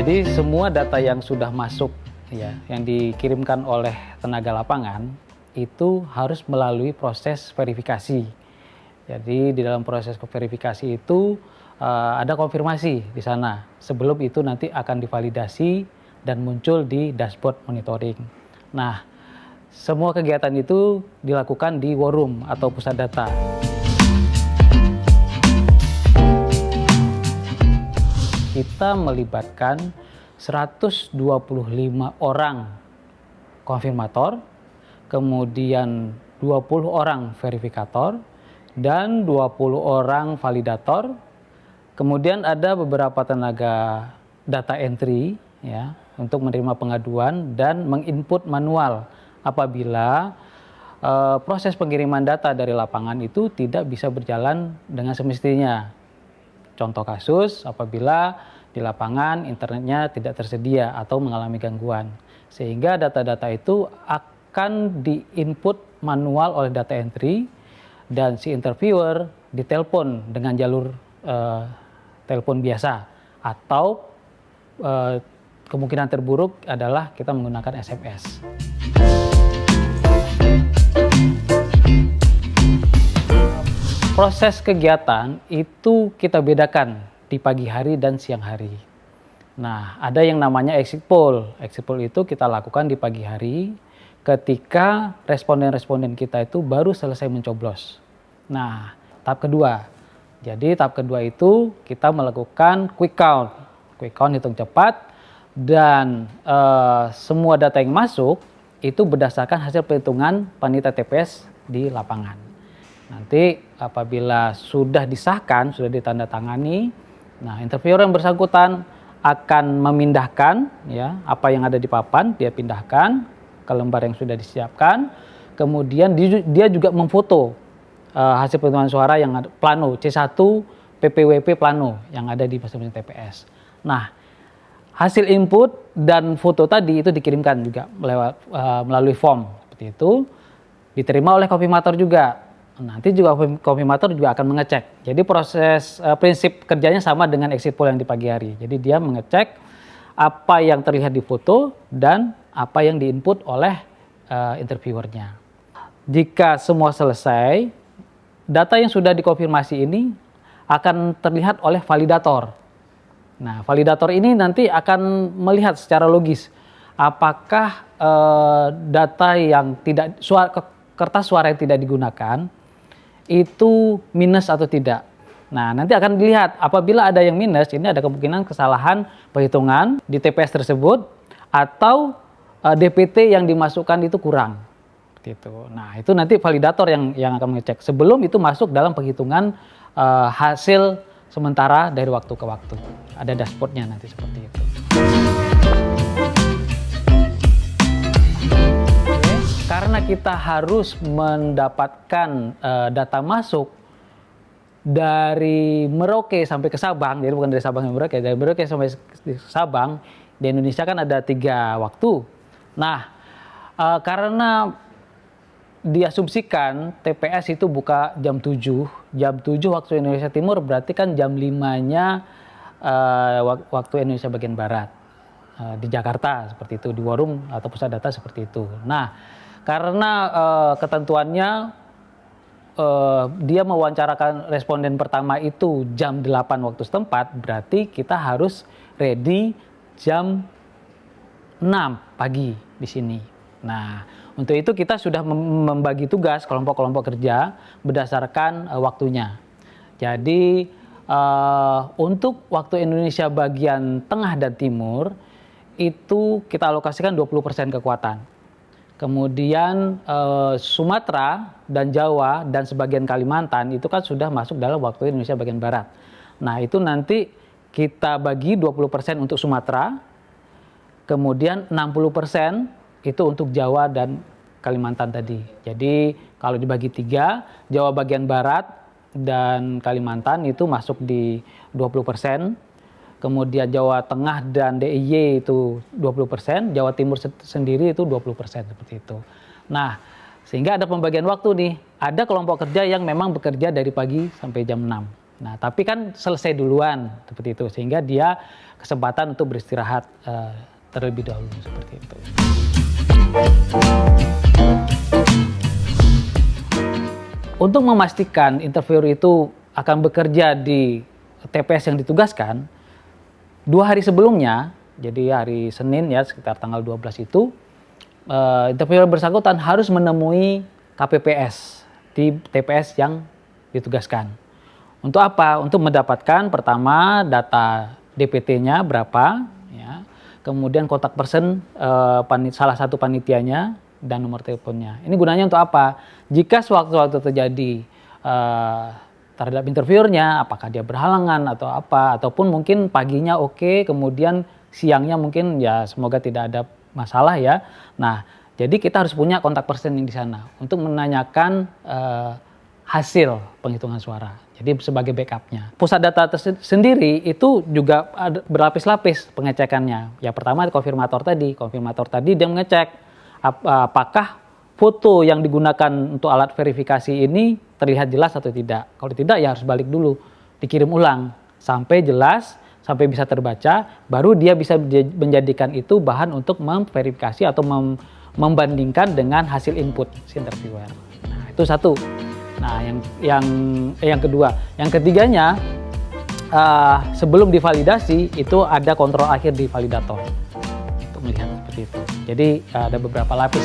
Jadi semua data yang sudah masuk ya, yang dikirimkan oleh tenaga lapangan itu harus melalui proses verifikasi. Jadi di dalam proses verifikasi itu ada konfirmasi di sana. Sebelum itu nanti akan divalidasi dan muncul di dashboard monitoring. Nah, semua kegiatan itu dilakukan di war room atau pusat data. Kita melibatkan 125 orang konfirmator, kemudian 20 orang verifikator, dan 20 orang validator. Kemudian ada beberapa tenaga data entry ya, untuk menerima pengaduan dan menginput manual apabila proses pengiriman data dari lapangan itu tidak bisa berjalan dengan semestinya. Contoh kasus apabila di lapangan internetnya tidak tersedia atau mengalami gangguan. Sehingga data-data itu akan diinput manual oleh data entry dan si interviewer ditelepon dengan jalur telepon biasa atau kemungkinan terburuk adalah kita menggunakan SMS. Proses kegiatan itu kita bedakan di pagi hari dan siang hari. Nah, ada yang namanya exit poll. Exit poll itu kita lakukan di pagi hari ketika responden-responden kita itu baru selesai mencoblos. Nah, tahap kedua. Jadi tahap kedua itu kita melakukan quick count. Quick count hitung cepat dan semua data yang masuk itu berdasarkan hasil perhitungan panitia TPS di lapangan. Nanti apabila sudah disahkan, sudah ditandatangani, nah interviewer yang bersangkutan akan memindahkan ya apa yang ada di papan, dia pindahkan ke lembar yang sudah disiapkan. Kemudian dia juga memfoto hasil perhitungan suara yang ada plano C1 PPWP plano yang ada di masing-masing TPS. Nah, hasil input dan foto tadi itu dikirimkan juga melalui form seperti itu, diterima oleh konfirmator juga. Nanti juga konfirmator juga akan mengecek. Jadi proses prinsip kerjanya sama dengan exit poll yang di pagi hari. Jadi dia mengecek apa yang terlihat di foto dan apa yang diinput oleh interviewernya. Jika semua selesai, data yang sudah dikonfirmasi ini akan terlihat oleh validator. Nah, validator ini nanti akan melihat secara logis apakah data yang tidak kertas suara yang tidak digunakan itu minus atau tidak. Nah, nanti akan dilihat apabila ada yang minus, ini ada kemungkinan kesalahan perhitungan di TPS tersebut atau DPT yang dimasukkan itu kurang. Gitu. Nah, itu nanti validator yang akan mengecek sebelum itu masuk dalam penghitungan hasil sementara dari waktu ke waktu. Ada dashboardnya nanti seperti itu. Karena kita harus mendapatkan data masuk dari Merauke sampai ke Sabang, jadi bukan dari Sabang sampai Merauke, dari Merauke sampai ke Sabang, di Indonesia kan ada 3 waktu. Nah, karena diasumsikan TPS itu buka jam 7 waktu Indonesia Timur, berarti kan jam 5-nya waktu Indonesia bagian Barat. Di Jakarta seperti itu, di war room atau pusat data seperti itu. Nah, karena ketentuannya dia mewawancarakan responden pertama itu jam 8 waktu setempat, berarti kita harus ready jam 6 pagi di sini. Nah, untuk itu kita sudah membagi tugas kelompok-kelompok kerja berdasarkan waktunya. Jadi untuk waktu Indonesia bagian tengah dan timur itu kita alokasikan 20% kekuatan. Kemudian Sumatera dan Jawa dan sebagian Kalimantan itu kan sudah masuk dalam waktu Indonesia bagian Barat. Nah, itu nanti kita bagi 20% untuk Sumatera, kemudian 60% itu untuk Jawa dan Kalimantan tadi. Jadi kalau dibagi 3, Jawa bagian Barat dan Kalimantan itu masuk di 20%. Kemudian Jawa Tengah dan DIY itu 20%, Jawa Timur sendiri itu 20% seperti itu. Nah, sehingga ada pembagian waktu nih. Ada kelompok kerja yang memang bekerja dari pagi sampai jam 6. Nah, tapi kan selesai duluan seperti itu, sehingga dia kesempatan untuk beristirahat terlebih dahulu seperti itu. Untuk memastikan interviewer itu akan bekerja di TPS yang ditugaskan, 2 hari sebelumnya, jadi hari Senin ya sekitar tanggal 12 itu, interviewer bersangkutan harus menemui KPPS di TPS yang ditugaskan. Untuk apa? Untuk mendapatkan pertama data DPT-nya berapa, ya, kemudian kontak person salah satu panitianya, dan nomor teleponnya. Ini gunanya untuk apa? Jika sewaktu-waktu terjadi terhadap interviewernya, apakah dia berhalangan atau apa, ataupun mungkin paginya oke, kemudian siangnya mungkin ya semoga tidak ada masalah ya. Nah, jadi kita harus punya kontak person yang di sana untuk menanyakan hasil penghitungan suara. Jadi sebagai backupnya. Pusat data sendiri itu juga berlapis-lapis pengecekannya. Ya pertama konfirmator tadi dia mengecek apakah foto yang digunakan untuk alat verifikasi ini terlihat jelas atau tidak. Kalau tidak ya harus balik dulu, dikirim ulang sampai jelas, sampai bisa terbaca, baru dia bisa menjadikan itu bahan untuk memverifikasi atau membandingkan dengan hasil input si interviewer. Nah, itu satu. Nah, yang kedua, yang ketiganya sebelum divalidasi itu ada kontrol akhir di validator untuk melihat seperti itu. Jadi ada beberapa lapis.